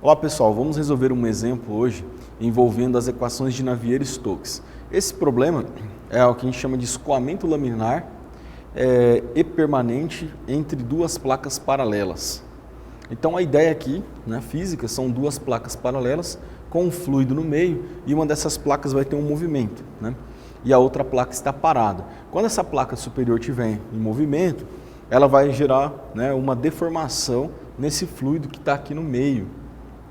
Olá pessoal, vamos resolver um exemplo hoje envolvendo as equações de Navier-Stokes. Esse problema é o que a gente chama de escoamento laminar e permanente entre duas placas paralelas. Então a ideia aqui na física são duas placas paralelas com um fluido no meio e uma dessas placas vai ter um movimento, né? E a outra placa está parada. Quando essa placa superior estiver em movimento, ela vai gerar, né, uma deformação nesse fluido que está aqui no meio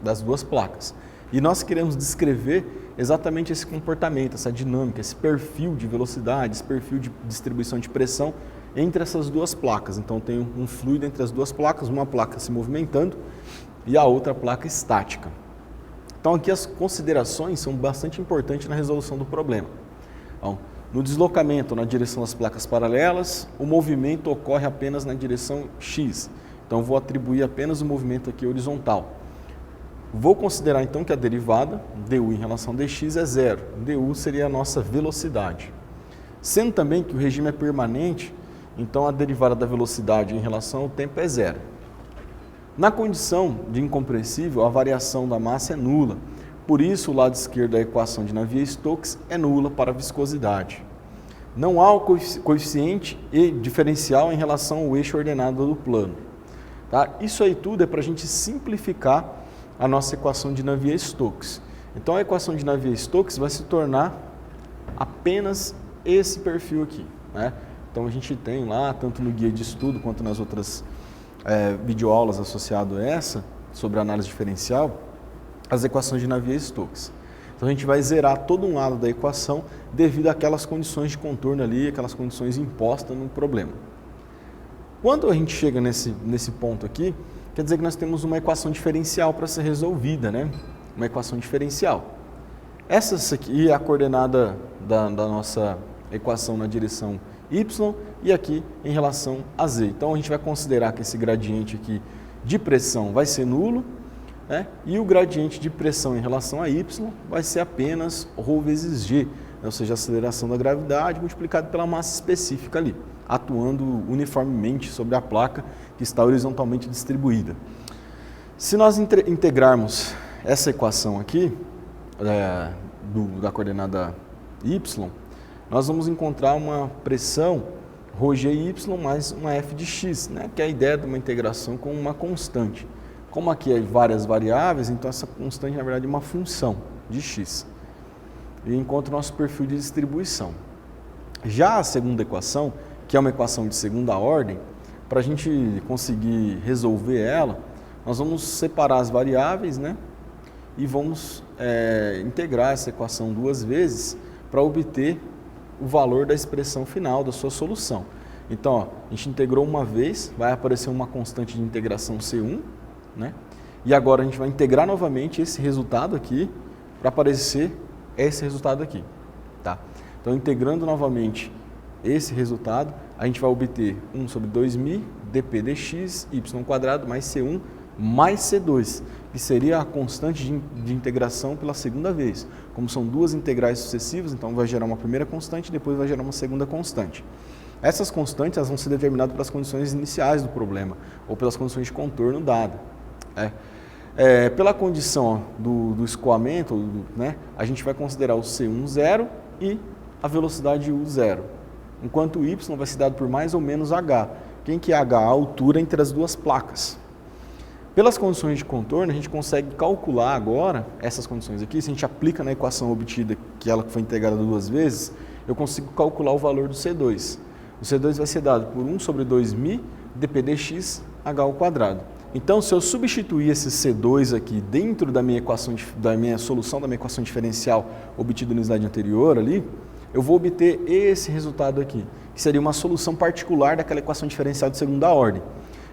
das duas placas. E nós queremos descrever exatamente esse comportamento, essa dinâmica, esse perfil de velocidade, esse perfil de distribuição de pressão entre essas duas placas. Então tem um fluido entre as duas placas, uma placa se movimentando e a outra placa estática. Então aqui as considerações são bastante importantes na resolução do problema. Então, no deslocamento na direção das placas paralelas, o movimento ocorre apenas na direção X. Então vou atribuir apenas o movimento aqui horizontal. Vou considerar então que a derivada, du em relação a dx, é zero. Du seria a nossa velocidade. Sendo também que o regime é permanente, então a derivada da velocidade em relação ao tempo é zero. Na condição de incompressível, a variação da massa é nula. Por isso, o lado esquerdo da equação de Navier-Stokes é nula para a viscosidade. Não há o coeficiente e diferencial em relação ao eixo ordenado do plano. Tá? Isso aí tudo é para a gente simplificar a nossa equação de Navier-Stokes. Então a equação de Navier-Stokes vai se tornar apenas esse perfil aqui, né? Então a gente tem lá, tanto no guia de estudo quanto nas outras videoaulas associadas a essa, sobre análise diferencial, as equações de Navier-Stokes. Então a gente vai zerar todo um lado da equação devido àquelas condições de contorno ali, aquelas condições impostas no problema. Quando a gente chega nesse ponto aqui, quer dizer que nós temos uma equação diferencial para ser resolvida, né? Uma equação diferencial. Essa aqui é a coordenada da nossa equação na direção y e aqui em relação a z. Então a gente vai considerar que esse gradiente aqui de pressão vai ser nulo, né? E o gradiente de pressão em relação a y vai ser apenas ρ vezes g, ou seja, a aceleração da gravidade multiplicada pela massa específica ali, atuando uniformemente sobre a placa que está horizontalmente distribuída. Se nós integrarmos essa equação aqui, da coordenada y, nós vamos encontrar uma pressão ρgy mais uma f de x, né, que é a ideia de uma integração com uma constante. Como aqui é várias variáveis, então essa constante na verdade é uma função de x. E encontra o nosso perfil de distribuição. Já a segunda equação, que é uma equação de segunda ordem, para a gente conseguir resolver ela, nós vamos separar as variáveis, né? E vamos integrar essa equação duas vezes para obter o valor da expressão final da sua solução. Então, ó, a gente integrou uma vez, vai aparecer uma constante de integração C1, né? E agora a gente vai integrar novamente esse resultado aqui para aparecer esse resultado aqui, tá? Então, integrando novamente esse resultado, a gente vai obter 1 sobre 2.000 dp dx y² mais C1 mais C2, que seria a constante de integração pela segunda vez. Como são duas integrais sucessivas, então vai gerar uma primeira constante e depois vai gerar uma segunda constante. Essas constantes elas vão ser determinadas pelas condições iniciais do problema ou pelas condições de contorno dada. Pela condição do escoamento, né, a gente vai considerar o C1 zero e a velocidade U zero. Enquanto o y vai ser dado por mais ou menos h. Quem que é h? A altura entre as duas placas. Pelas condições de contorno, a gente consegue calcular agora essas condições aqui. Se a gente aplica na equação obtida, que ela foi integrada duas vezes, eu consigo calcular o valor do C2. O C2 vai ser dado por 1 sobre 2.000 dp dx h². Então, se eu substituir esse C2 aqui dentro da minha equação, da minha solução da minha equação diferencial obtida no slide anterior ali, eu vou obter esse resultado aqui, que seria uma solução particular daquela equação diferencial de segunda ordem.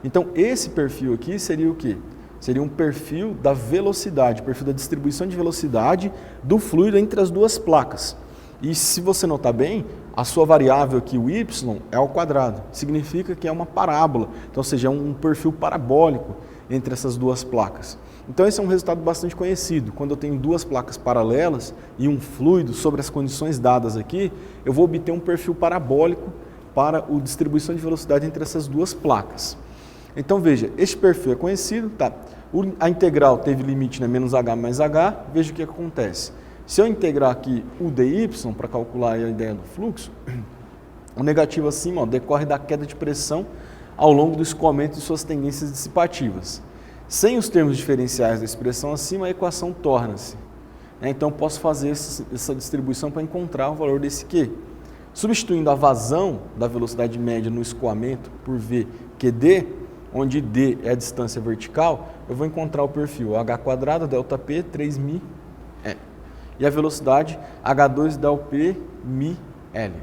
Então, esse perfil aqui seria o quê? Seria um perfil da velocidade, perfil da distribuição de velocidade do fluido entre as duas placas. E se você notar bem, a sua variável aqui, o y, é ao quadrado. Significa que é uma parábola, então, ou seja, é um perfil parabólico entre essas duas placas. Então esse é um resultado bastante conhecido. Quando eu tenho duas placas paralelas e um fluido sobre as condições dadas aqui, eu vou obter um perfil parabólico para a distribuição de velocidade entre essas duas placas. Então veja, este perfil é conhecido, tá? A integral teve limite, né, menos h mais h, veja o que acontece. Se eu integrar aqui o dy para calcular a ideia do fluxo, o negativo acima, ó, decorre da queda de pressão ao longo do escoamento de suas tendências dissipativas. Sem os termos diferenciais da expressão acima, a equação torna-se. Então, posso fazer essa distribuição para encontrar o valor desse Q. Substituindo a vazão da velocidade média no escoamento por V QD, onde D é a distância vertical, eu vou encontrar o perfil h² ΔP 3μ e a velocidade h2 ΔP μL.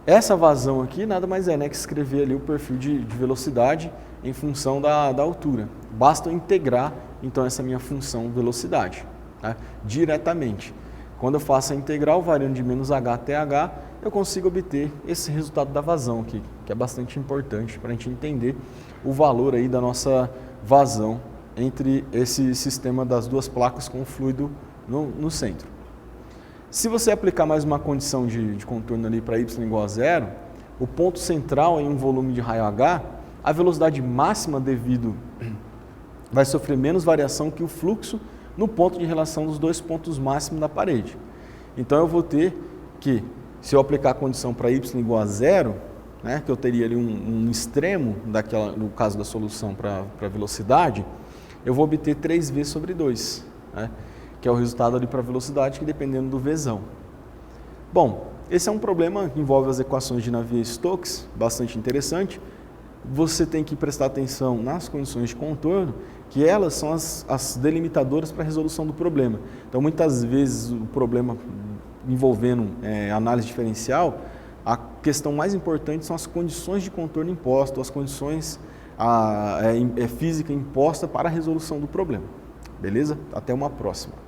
Essa vazão aqui nada mais é, né, que escrever ali o perfil de velocidade em função da altura. Basta eu integrar, então, essa minha função velocidade, tá? Diretamente. Quando eu faço a integral, variando de menos h até h, eu consigo obter esse resultado da vazão aqui, que é bastante importante para a gente entender o valor aí da nossa vazão entre esse sistema das duas placas com o fluido no centro. Se você aplicar mais uma condição de contorno ali para y igual a zero, o ponto central em um volume de raio H, a velocidade máxima devido vai sofrer menos variação que o fluxo no ponto de relação dos dois pontos máximos da parede. Então eu vou ter que, se eu aplicar a condição para y igual a zero, né, que eu teria ali um extremo, no caso da solução para a velocidade, eu vou obter 3v sobre 2, né, que é o resultado ali para a velocidade, que dependendo do Vzão. Bom, esse é um problema que envolve as equações de Navier-Stokes, bastante interessante. Você tem que prestar atenção nas condições de contorno, que elas são as delimitadoras para a resolução do problema. Então, muitas vezes, o problema envolvendo análise diferencial, a questão mais importante são as condições de contorno impostas, as condições física imposta para a resolução do problema. Beleza? Até uma próxima.